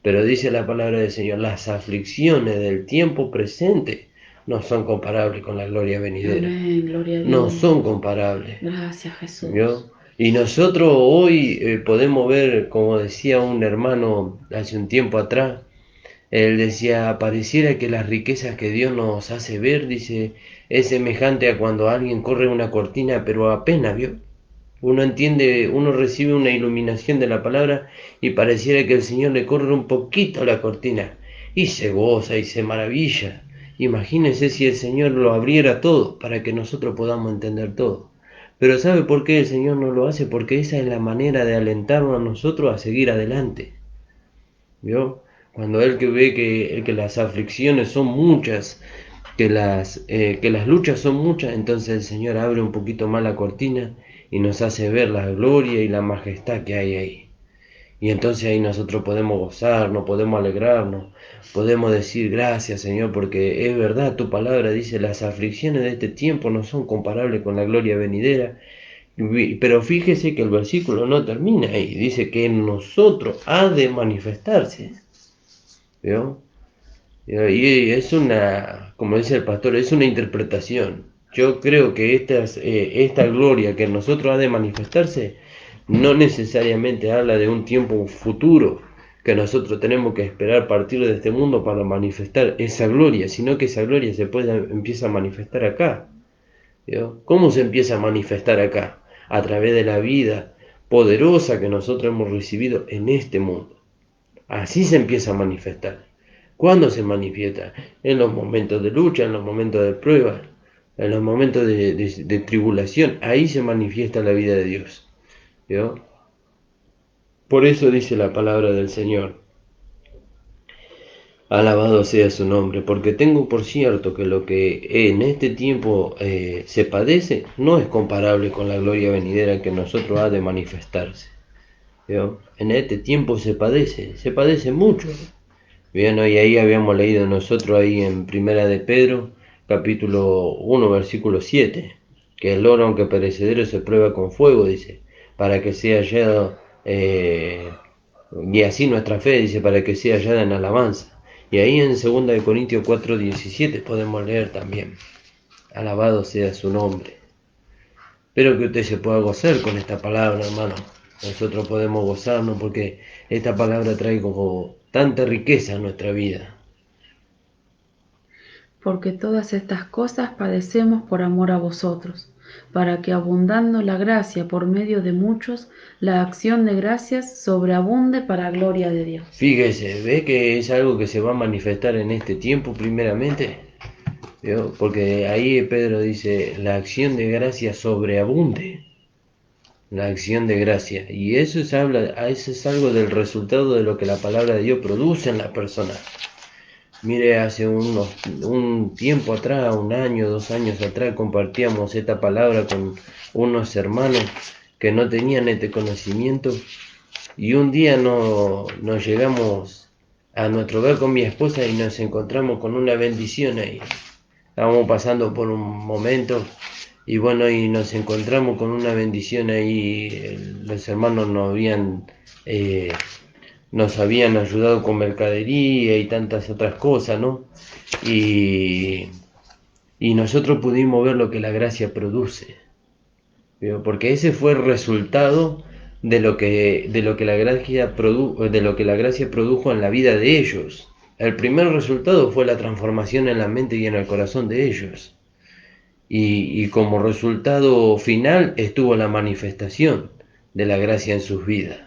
Pero dice la palabra del Señor, las aflicciones del tiempo presente no son comparables con la gloria venidera. Amén, gloria a Dios. No son comparables. Gracias, Jesús. ¿Vio? Y nosotros hoy podemos ver, como decía un hermano hace un tiempo atrás, él decía, pareciera que las riquezas que Dios nos hace ver, dice, es semejante a cuando alguien corre una cortina, pero apenas vio. Uno entiende, uno recibe una iluminación de la palabra y pareciera que el Señor le corre un poquito la cortina y se goza y se maravilla. Imagínense si el Señor lo abriera todo para que nosotros podamos entender todo. Pero ¿sabe por qué el Señor no lo hace? Porque esa es la manera de alentarnos a nosotros a seguir adelante. ¿Vio? Cuando Él que ve que las aflicciones son muchas, que las luchas son muchas, entonces el Señor abre un poquito más la cortina y nos hace ver la gloria y la majestad que hay ahí. Y entonces ahí nosotros podemos gozarnos, podemos alegrarnos, podemos decir gracias Señor, porque es verdad, tu palabra dice, las aflicciones de este tiempo no son comparables con la gloria venidera. Pero fíjese que el versículo no termina ahí, dice que en nosotros ha de manifestarse. ¿Vio? Y es como dice el pastor, es una interpretación. Yo creo que esta gloria que en nosotros ha de manifestarse no necesariamente habla de un tiempo futuro que nosotros tenemos que esperar partir de este mundo para manifestar esa gloria, sino que esa gloria empieza a manifestar acá. ¿Vio? ¿Cómo se empieza a manifestar acá? A través de la vida poderosa que nosotros hemos recibido en este mundo. Así se empieza a manifestar. ¿Cuándo se manifiesta? En los momentos de lucha, en los momentos de prueba, en los momentos de tribulación. Ahí se manifiesta la vida de Dios. ¿Vio? Por eso dice la palabra del Señor. Alabado sea su nombre, porque tengo por cierto que lo que en este tiempo se padece no es comparable con la gloria venidera que nosotros ha de manifestarse. ¿Vio? En este tiempo se padece mucho. Bien, y ahí habíamos leído nosotros ahí en Primera de Pedro, capítulo 1, versículo 7, que el oro aunque perecedero se prueba con fuego, dice, para que sea hallado, y así nuestra fe, dice, para que sea hallada en alabanza. Y ahí en 2 de Corintios 4, 17 podemos leer también, alabado sea su nombre. Espero que usted se pueda gozar con esta palabra, hermano. Nosotros podemos gozarnos porque esta palabra trae como tanta riqueza a nuestra vida. porque todas estas cosas padecemos por amor a vosotros, para que abundando la gracia por medio de muchos, la acción de gracias sobreabunde para gloria de Dios. Fíjese, ve que es algo que se va a manifestar en este tiempo primeramente. ¿Vio? Porque ahí Pedro dice, la acción de gracia sobreabunde. La acción de gracia. Y eso es algo del resultado de lo que la palabra de Dios produce en la persona. Mire, hace un tiempo atrás, un año, 2 años atrás, compartíamos esta palabra con unos hermanos que no tenían este conocimiento. Y un día nos llegamos a nuestro hogar con mi esposa y nos encontramos con una bendición ahí. Estábamos pasando por un momento y bueno, y nos encontramos con una bendición ahí. Los hermanos eh, nos habían ayudado con mercadería y tantas otras cosas, ¿no? Y, y nosotros pudimos ver lo que la gracia produce, ¿vio? Porque ese fue el resultado de lo que la gracia produjo en la vida de ellos. El primer resultado fue la transformación en la mente y en el corazón de ellos. Y como resultado final estuvo la manifestación de la gracia en sus vidas,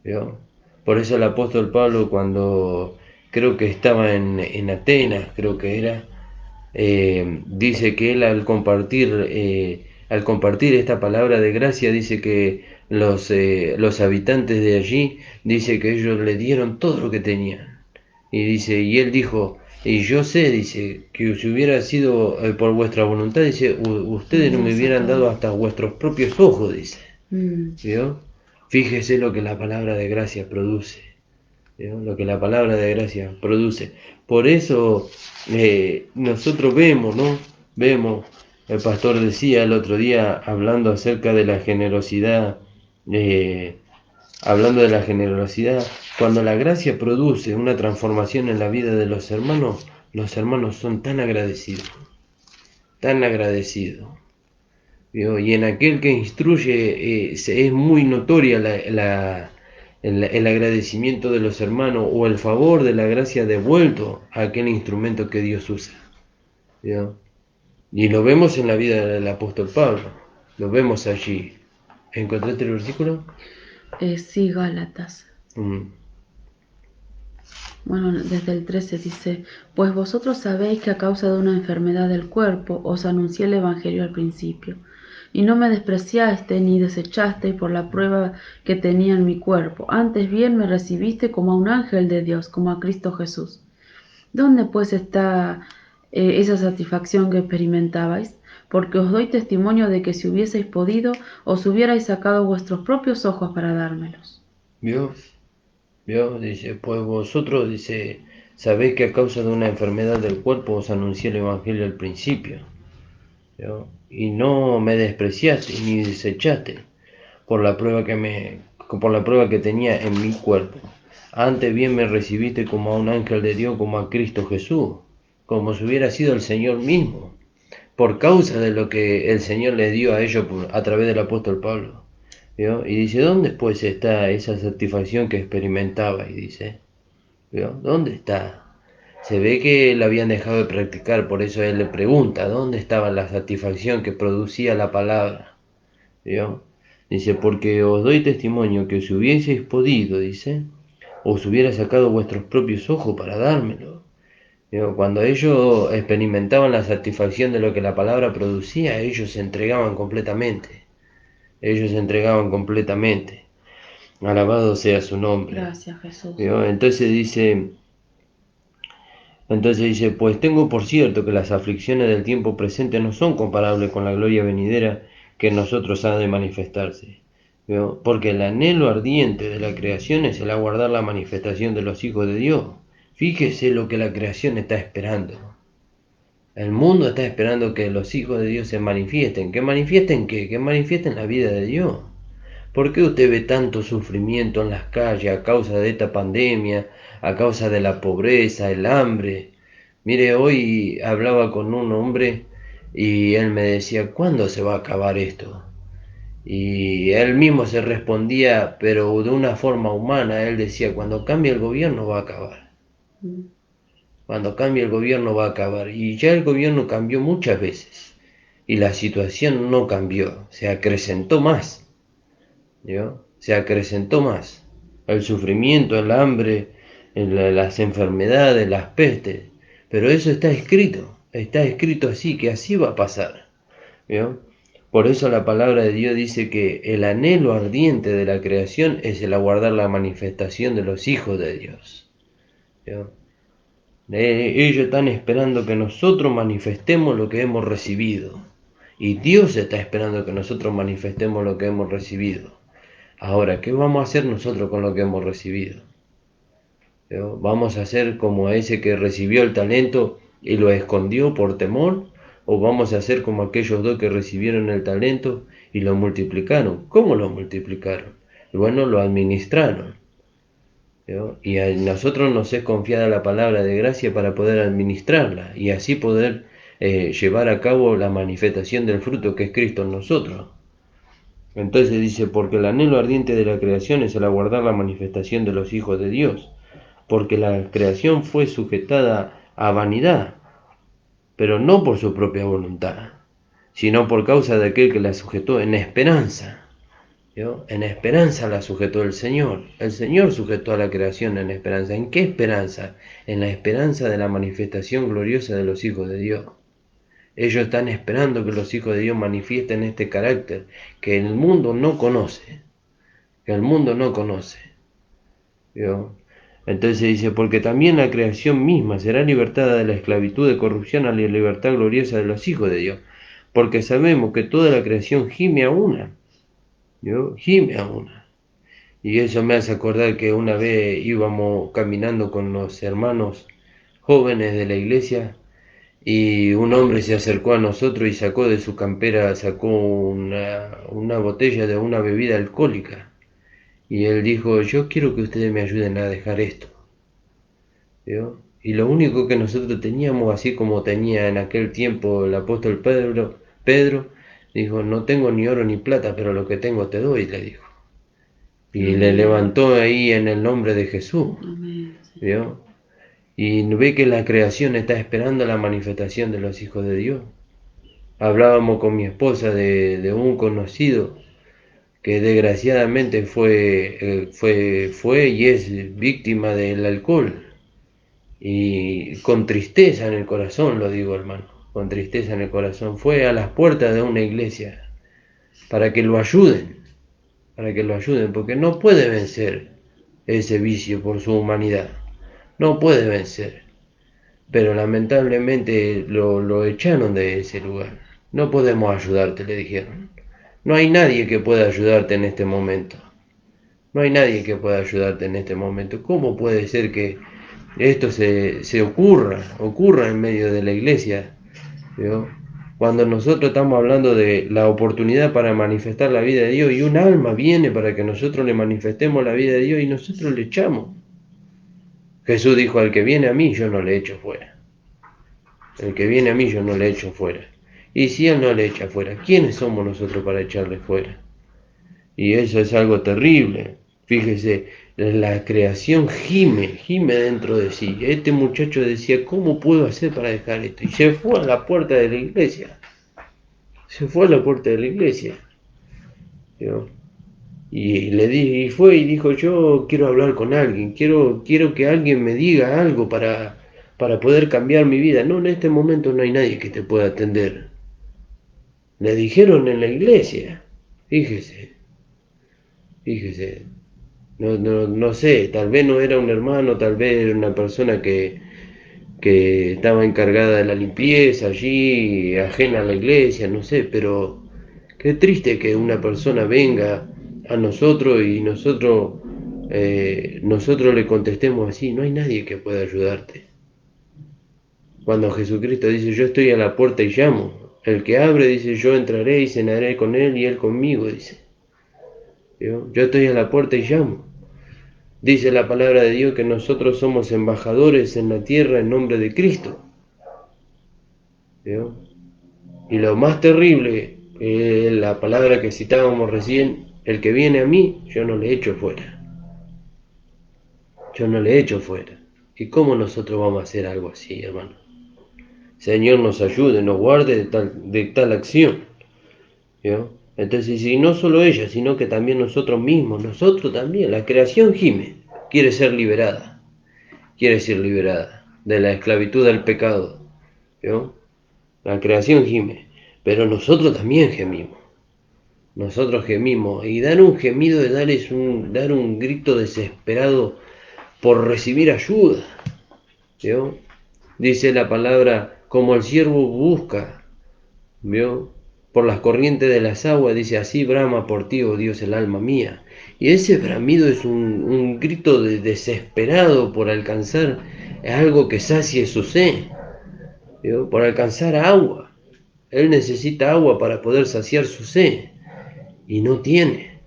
¿vio? Por eso el apóstol Pablo, cuando creo que estaba en Atenas, creo que era, dice que él al compartir esta palabra de gracia, dice que los habitantes de allí, dice que ellos le dieron todo lo que tenían. Y dice, y él dijo, y yo sé, dice, que si hubiera sido por vuestra voluntad, dice, ustedes no me hubieran dado hasta vuestros propios ojos, dice. ¿Vio? Fíjese lo que la palabra de gracia produce. ¿Vio? Lo que la palabra de gracia produce. Por eso nosotros vemos, ¿no? Vemos, el pastor decía el otro día, hablando acerca de la generosidad, cuando la gracia produce una transformación en la vida de los hermanos son tan agradecidos, tan agradecidos. ¿Vio? Y en aquel que instruye es muy notoria el agradecimiento de los hermanos o el favor de la gracia devuelto a aquel instrumento que Dios usa. ¿Vio? Y lo vemos en la vida del apóstol Pablo, lo vemos allí. ¿Encontraste el versículo? Sí, Gálatas. Mm. Bueno, desde el 13 dice, pues vosotros sabéis que a causa de una enfermedad del cuerpo os anuncié el Evangelio al principio, y no me despreciaste ni desechaste por la prueba que tenía en mi cuerpo, antes bien me recibiste como a un ángel de Dios, como a Cristo Jesús. ¿Dónde pues está esa satisfacción que experimentabais? Porque os doy testimonio de que si hubieseis podido, os hubierais sacado vuestros propios ojos para dármelos. ¿Vio? ¿Vio? Dice, pues vosotros, dice, sabéis que a causa de una enfermedad del cuerpo os anuncié el Evangelio al principio. ¿Vio? Y no me despreciaste ni desechaste por la prueba que tenía en mi cuerpo. Antes bien me recibiste como a un ángel de Dios, como a Cristo Jesús, como si hubiera sido el Señor mismo, por causa de lo que el Señor les dio a ellos a través del apóstol Pablo. ¿Vio? Y dice, ¿dónde pues está esa satisfacción que experimentaba? Y dice, ¿vio? ¿Dónde está? Se ve que la habían dejado de practicar, por eso él le pregunta, ¿dónde estaba la satisfacción que producía la palabra? ¿Vio? Dice, porque os doy testimonio que si hubieseis podido, dice, os hubiera sacado vuestros propios ojos para dármelo. ¿Vio? Cuando ellos experimentaban la satisfacción de lo que la palabra producía, ellos se entregaban completamente. Ellos se entregaban completamente. Alabado sea su nombre. Gracias, Jesús. ¿Vio? Entonces dice, pues tengo por cierto que las aflicciones del tiempo presente no son comparables con la gloria venidera que en nosotros ha de manifestarse. ¿Vio? Porque el anhelo ardiente de la creación es el aguardar la manifestación de los hijos de Dios. Fíjese lo que la creación está esperando. El mundo está esperando que los hijos de Dios se manifiesten. ¿Que manifiesten qué? Que manifiesten la vida de Dios. ¿Por qué usted ve tanto sufrimiento en las calles a causa de esta pandemia, a causa de la pobreza, el hambre? Mire, hoy hablaba con un hombre y él me decía, ¿cuándo se va a acabar esto? Y él mismo se respondía, pero de una forma humana, él decía, cuando cambie el gobierno va a acabar. Cuando cambie el gobierno va a acabar. Y ya el gobierno cambió muchas veces. Y la situación no cambió, se acrecentó más. ¿Vio? Se acrecentó más. El sufrimiento, el hambre, las enfermedades, las pestes. Pero eso está escrito así, que así va a pasar. ¿Vio? Por eso la palabra de Dios dice que el anhelo ardiente de la creación es el aguardar la manifestación de los hijos de Dios. ¿Vio? Ellos están esperando que nosotros manifestemos lo que hemos recibido. Y Dios está esperando que nosotros manifestemos lo que hemos recibido. Ahora, ¿qué vamos a hacer nosotros con lo que hemos recibido? ¿Vio? ¿Vamos a hacer como ese que recibió el talento y lo escondió por temor? ¿O vamos a hacer como aquellos dos que recibieron el talento y lo multiplicaron? ¿Cómo lo multiplicaron? Bueno, lo administraron. ¿Vio? Y a nosotros nos es confiada la palabra de gracia para poder administrarla y así poder llevar a cabo la manifestación del fruto que es Cristo en nosotros. Entonces dice, porque el anhelo ardiente de la creación es el aguardar la manifestación de los hijos de Dios, porque la creación fue sujetada a vanidad, pero no por su propia voluntad, sino por causa de aquel que la sujetó en esperanza. ¿Vio? En esperanza la sujetó el Señor. El Señor sujetó a la creación en esperanza. ¿En qué esperanza? En la esperanza de la manifestación gloriosa de los hijos de Dios. Ellos están esperando que los hijos de Dios manifiesten este carácter que el mundo no conoce. Que el mundo no conoce. ¿Vio? Entonces dice, porque también la creación misma será libertada de la esclavitud de corrupción a la libertad gloriosa de los hijos de Dios. Porque sabemos que toda la creación gime a una. ¿Vio? Gime a una. Y eso me hace acordar que una vez íbamos caminando con los hermanos jóvenes de la iglesia y un hombre se acercó a nosotros y sacó de su campera, sacó una botella de una bebida alcohólica. Y él dijo, yo quiero que ustedes me ayuden a dejar esto. ¿Vio? Y lo único que nosotros teníamos, así como tenía en aquel tiempo el apóstol Pedro dijo, no tengo ni oro ni plata, pero lo que tengo te doy, le dijo. Y le levantó ahí en el nombre de Jesús. ¿Vio? Y ve que la creación está esperando la manifestación de los hijos de Dios. Hablábamos con mi esposa de un conocido que desgraciadamente fue y es víctima del alcohol. Y con tristeza en el corazón, lo digo, hermano, con tristeza en el corazón, fue a las puertas de una iglesia para que lo ayuden, porque no puede vencer ese vicio por su humanidad, no puede vencer, pero lamentablemente lo echaron de ese lugar. No podemos ayudarte, le dijeron. No hay nadie que pueda ayudarte en este momento. No hay nadie que pueda ayudarte en este momento. ¿Cómo puede ser que esto se ocurra en medio de la iglesia? ¿Vio? Cuando nosotros estamos hablando de la oportunidad para manifestar la vida de Dios y un alma viene para que nosotros le manifestemos la vida de Dios y nosotros le echamos. Jesús dijo, al que viene a mí yo no le echo fuera. El que viene a mí yo no le echo fuera. Y si Él no le echa fuera, ¿quiénes somos nosotros para echarle fuera? Y eso es algo terrible. Fíjese, la creación gime dentro de sí. Este muchacho decía, ¿cómo puedo hacer para dejar esto? Y se fue a la puerta de la iglesia. Se fue a la puerta de la iglesia. ¿Vio? Y fue y dijo, yo quiero hablar con alguien, quiero que alguien me diga algo para poder cambiar mi vida. No, en este momento no hay nadie que te pueda atender. Le dijeron en la iglesia, fíjese, no sé, tal vez no era un hermano, tal vez era una persona que estaba encargada de la limpieza allí, ajena a la iglesia, no sé, pero qué triste que una persona venga a nosotros y nosotros le contestemos así, no hay nadie que pueda ayudarte. Cuando Jesucristo dice, yo estoy a la puerta y llamo, el que abre dice, yo entraré y cenaré con él y él conmigo, dice. ¿Vio? Yo estoy a la puerta y llamo. Dice la palabra de Dios que nosotros somos embajadores en la tierra en nombre de Cristo. ¿Vio? Y lo más terrible, la palabra que citábamos recién, el que viene a mí, yo no le echo fuera. Yo no le echo fuera. ¿Y cómo nosotros vamos a hacer algo así, hermano? Señor nos ayude, nos guarde de tal acción. ¿Vio? Entonces, y no solo ella, sino que también nosotros mismos, nosotros también, la creación gime, quiere ser liberada de la esclavitud del pecado. ¿Vio? La creación gime, pero nosotros también gemimos. Nosotros gemimos, y dar un gemido de dar un grito desesperado por recibir ayuda. ¿Vio? Dice la palabra, como el siervo busca, ¿vio? Por las corrientes de las aguas, dice, así brama por ti, oh Dios, el alma mía. Y ese bramido es un grito desesperado por alcanzar algo que sacie su sed, ¿vio? Por alcanzar agua. Él necesita agua para poder saciar su sed y no tiene.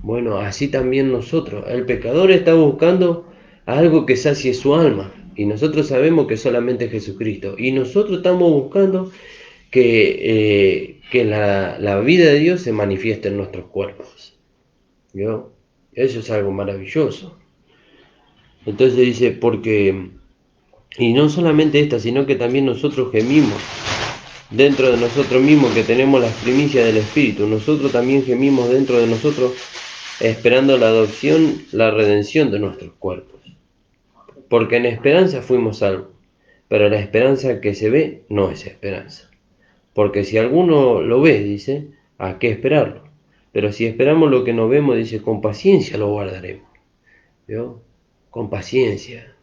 Bueno, así también nosotros. El pecador está buscando algo que sacie su alma y nosotros sabemos que solamente Jesucristo. Y nosotros estamos buscando que la vida de Dios se manifieste en nuestros cuerpos. ¿Vio? Eso es algo maravilloso. Entonces dice, porque, y no solamente esta, sino que también nosotros gemimos dentro de nosotros mismos, que tenemos las primicias del Espíritu. Nosotros también gemimos dentro de nosotros, esperando la adopción, la redención de nuestros cuerpos. Porque en esperanza fuimos salvos, pero la esperanza que se ve no es esperanza. Porque si alguno lo ve, dice, ¿a qué esperarlo? Pero si esperamos lo que no vemos, dice, con paciencia lo guardaremos. ¿Vio? Con paciencia.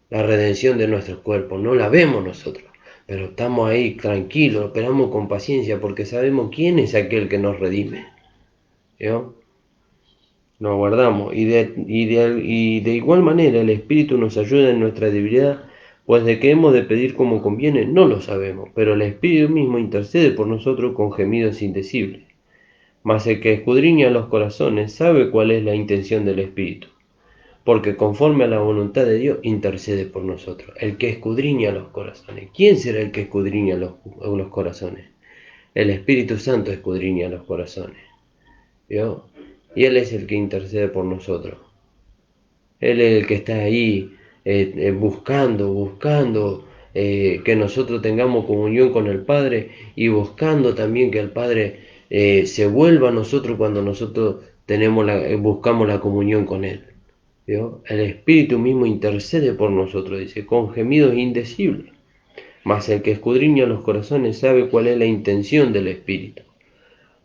La redención de nuestros cuerpos, no la vemos nosotros, pero estamos ahí tranquilos, esperamos con paciencia porque sabemos quién es aquel que nos redime. ¿Vio? Nos guardamos y de igual manera el Espíritu nos ayuda en nuestra debilidad, pues de qué hemos de pedir como conviene no lo sabemos, pero el Espíritu mismo intercede por nosotros con gemidos indecibles. Mas el que escudriña los corazones sabe cuál es la intención del Espíritu, porque conforme a la voluntad de Dios intercede por nosotros. El que escudriña los corazones. ¿Quién será el que escudriña los corazones? El Espíritu Santo escudriña los corazones. ¿Vio? Y Él es el que intercede por nosotros. Él es el que está ahí buscando que nosotros tengamos comunión con el Padre y buscando también que el Padre se vuelva a nosotros cuando nosotros buscamos la comunión con Él. ¿Vio? El Espíritu mismo intercede por nosotros, dice, con gemidos indecibles. Mas el que escudriña los corazones sabe cuál es la intención del Espíritu,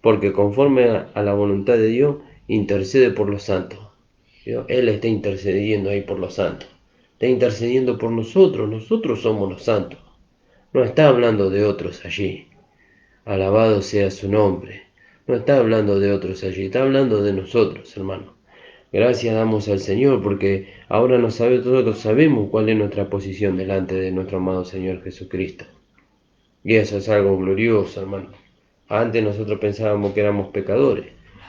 porque conforme a la voluntad de Dios intercede por los santos. ¿Vio? Él está intercediendo ahí por los santos. Está intercediendo por nosotros. Nosotros somos los santos. No está hablando de otros allí. Alabado sea su nombre. No está hablando de otros allí. Está hablando de nosotros, hermano. Gracias damos al Señor porque ahora nosotros sabemos cuál es nuestra posición delante de nuestro amado Señor Jesucristo. Y eso es algo glorioso, hermano. Antes nosotros pensábamos que éramos pecadores,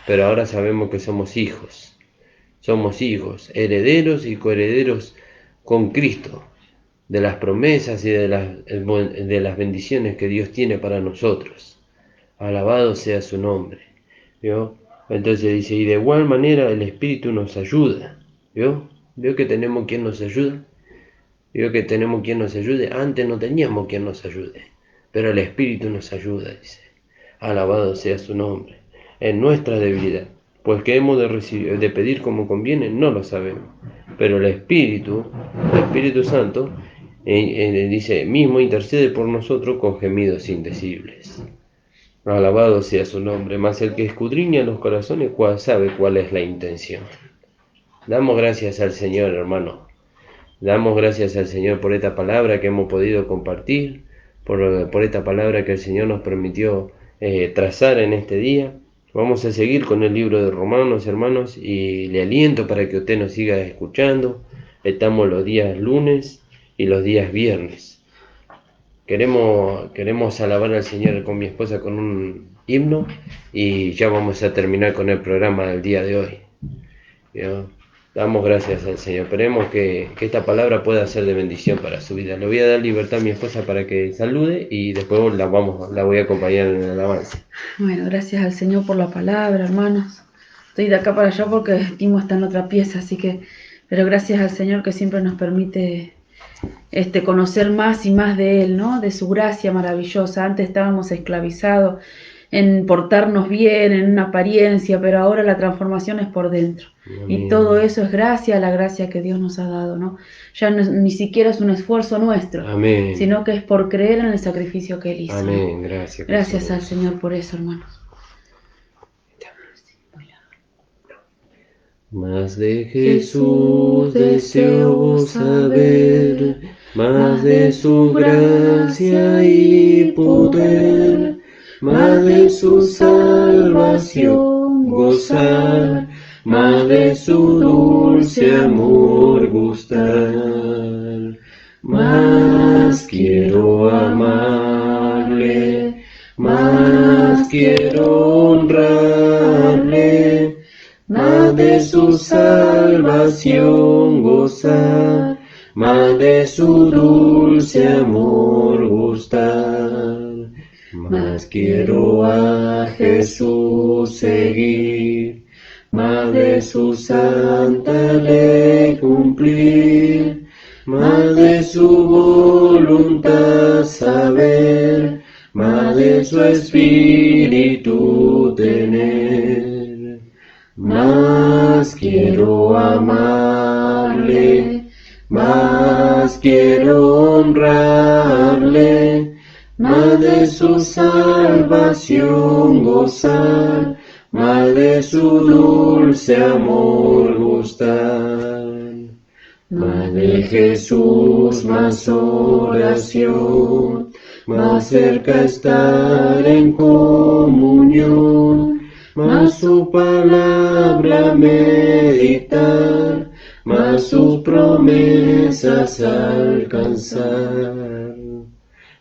pero ahora sabemos que somos hijos. Somos hijos, herederos y coherederos con Cristo, de las promesas y de las bendiciones que Dios tiene para nosotros. Alabado sea su nombre. ¿Vio? Entonces dice, y de igual manera el Espíritu nos ayuda. ¿Vio? ¿Vio que tenemos quien nos ayuda? ¿Vio que tenemos quien nos ayude? Antes no teníamos quien nos ayude, pero el Espíritu nos ayuda, dice. Alabado sea su nombre. En nuestra debilidad, pues que hemos de pedir como conviene, no lo sabemos. Pero el Espíritu Santo, dice, mismo intercede por nosotros con gemidos indecibles. Alabado sea su nombre, mas el que escudriña los corazones sabe cuál es la intención. Damos gracias al Señor, hermano. Damos gracias al Señor por esta palabra que hemos podido compartir, por esta palabra que el Señor nos permitió trazar en este día. Vamos a seguir con el libro de Romanos, hermanos, y le aliento para que usted nos siga escuchando. Estamos los días lunes y los días viernes. Queremos alabar al Señor con mi esposa con un himno y ya vamos a terminar con el programa del día de hoy. ¿Vio? Damos gracias al Señor. Esperemos que esta palabra pueda ser de bendición para su vida. Le voy a dar libertad a mi esposa para que salude y después la voy a acompañar en el avance. Bueno, gracias al Señor por la palabra, hermanos. Estoy de acá para allá porque Timo está en otra pieza, así que Pero gracias al Señor que siempre nos permite conocer más y más de Él, ¿no? De su gracia maravillosa. Antes estábamos esclavizados en portarnos bien, en una apariencia, pero ahora la transformación es por dentro. Amén. Y todo eso es gracia a la gracia que Dios nos ha dado, ¿no? Ya no ni siquiera es un esfuerzo nuestro, Amén. sino que es por creer en el sacrificio que Él hizo. Amén. ¿no? Gracias. Gracias al Jesús. Señor por eso, hermanos. Más de Jesús deseo saber, más de su gracia y poder, más de su salvación gozar, más de su dulce amor gustar. Más quiero amarle, más quiero honrarle, más de su salvación gozar, más de su dulce amor gustar. Más quiero a Jesús seguir, más de su santa ley cumplir, más de su voluntad saber, más de su espíritu tener. Más quiero amarle, más quiero honrarle, más de su salvación gozar, más de su dulce amor gustar. Más de Jesús, más oración, más cerca estar en comunión, más su palabra meditar, más sus promesas alcanzar.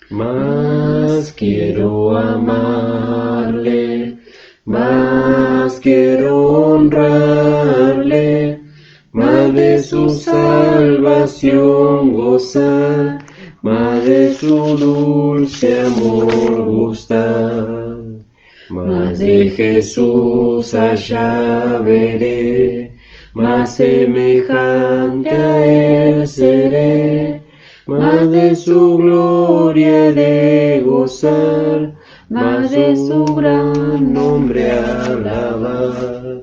Más quiero amarle, más quiero honrarle, más de su salvación gozar, más de su dulce amor gustar. Más de Jesús allá veré, más semejante a Él seré, más de su gloria he de gozar, más de su gran nombre alabar.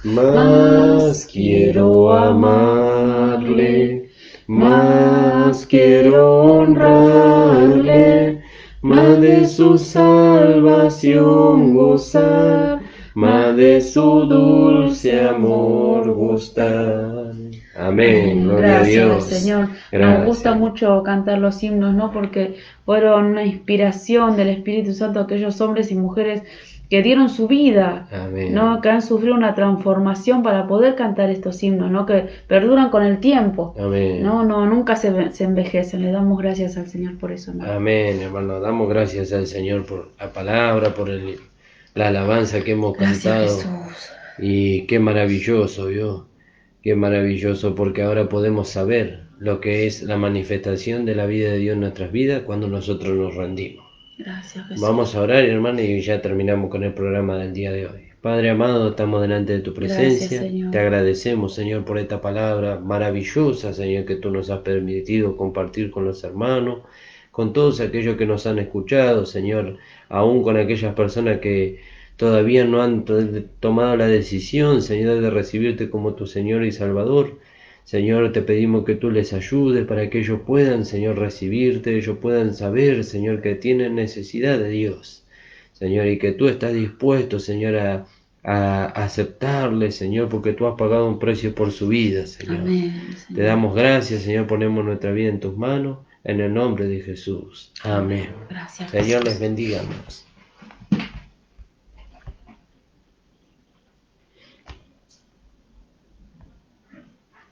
Más quiero amarle, más quiero honrarle, más de su salvación gozar, más de su dulce amor gustar. Amén, gloria a Dios. Gracias, Señor. Gracias. Nos gusta mucho cantar los himnos, ¿no? Porque fueron una inspiración del Espíritu Santo a aquellos hombres y mujeres que dieron su vida, Amén. ¿no? Que han sufrido una transformación para poder cantar estos himnos, ¿no? Que perduran con el tiempo, Amén. ¿no? Nunca se envejecen. Le damos gracias al Señor por eso, ¿no? Amén, hermano. Damos gracias al Señor por la palabra, por la alabanza que hemos cantado. Gracias, Jesús. Y qué maravilloso, ¿vio? Qué maravilloso, porque ahora podemos saber lo que es la manifestación de la vida de Dios en nuestras vidas cuando nosotros nos rendimos. Gracias, Jesús. Vamos a orar, hermano, y ya terminamos con el programa del día de hoy. Padre amado, estamos delante de tu presencia. Gracias, Señor. Te agradecemos, Señor, por esta palabra maravillosa, Señor, que tú nos has permitido compartir con los hermanos, con todos aquellos que nos han escuchado, Señor, aún con aquellas personas que todavía no han tomado la decisión, Señor, de recibirte como tu Señor y Salvador. Señor, te pedimos que tú les ayudes para que ellos puedan, Señor, recibirte, ellos puedan saber, Señor, que tienen necesidad de Dios, Señor, y que tú estás dispuesto, Señor, a aceptarle, Señor, porque tú has pagado un precio por su vida, Señor. Amén, Señor. Te damos gracias, Señor, ponemos nuestra vida en tus manos, en el nombre de Jesús. Amén. Gracias, Señor, Jesús. les bendiga, amados.